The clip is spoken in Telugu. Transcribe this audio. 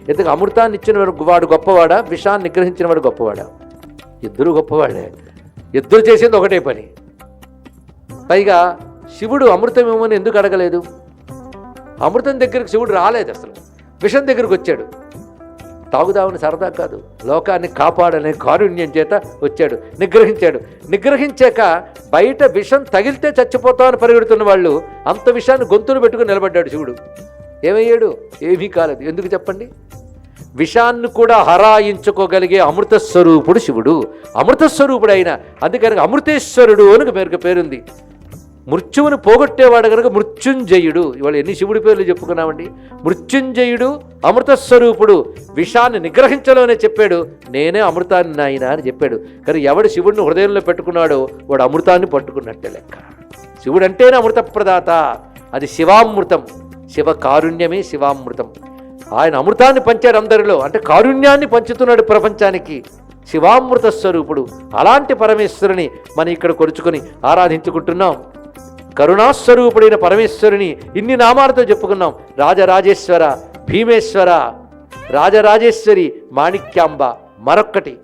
ఎందుకు అమృతాన్ని ఇచ్చిన వాడు గొప్పవాడా, విషాన్ని నిగ్రహించిన వాడు గొప్పవాడా? ఇద్దరు గొప్పవాడే. ఇద్దరు చేసేది ఒకటే పని. పైగా శివుడు అమృతం ఇవ్వమని ఎందుకు అడగలేదు? అమృతం దగ్గరికి శివుడు రాలేదు, అసలు విషం దగ్గరికి వచ్చాడు. తాగుదామని సరదా కాదు, లోకాన్ని కాపాడనే కారుణ్యం చేత వచ్చాడు, నిగ్రహించాడు. నిగ్రహించాక బయట విషం తగిలితే చచ్చిపోతామని పరిగెడుతున్న వాళ్ళు అంత విషాన్ని గొంతులు పెట్టుకుని నిలబడ్డాడు శివుడు. ఏమయ్యాడు? ఏమీ కాలేదు. ఎందుకు చెప్పండి? విషాన్ని కూడా హరాయించుకోగలిగే అమృతస్వరూపుడు శివుడు. అమృతస్వరూపుడు అయిన అందుకని అమృతేశ్వరుడు అని పేరుంది. మృత్యువును పోగొట్టేవాడు కనుక మృత్యుంజయుడు. ఇవాళ ఎన్ని శివుడి పేర్లు చెప్పుకున్నామండి. మృత్యుంజయుడు, అమృతస్వరూపుడు. విషాన్ని నిగ్రహించలోనే చెప్పాడు, నేనే అమృతాన్ని నాయన అని చెప్పాడు. కానీ ఎవడు శివుడిని హృదయంలో పెట్టుకున్నాడో వాడు అమృతాన్ని పట్టుకున్నట్టే లెక్క. శివుడు అంటేనే అమృత ప్రదాత. అది శివామృతం. శివ కారుణ్యమే శివామృతం. ఆయన అమృతాన్ని పంచాడు అందరిలో, అంటే కారుణ్యాన్ని పంచుతున్నాడు ప్రపంచానికి. శివామృత స్వరూపుడు. అలాంటి పరమేశ్వరుని మనం ఇక్కడ కొలుచుకొని ఆరాధించుకుంటున్నాం. కరుణాస్వరూపుడైన పరమేశ్వరుని ఇన్ని నామాలతో చెప్పుకున్నాం. రాజరాజేశ్వర, భీమేశ్వర, రాజరాజేశ్వరి, మాణిక్యాంబ. మరొక్కటి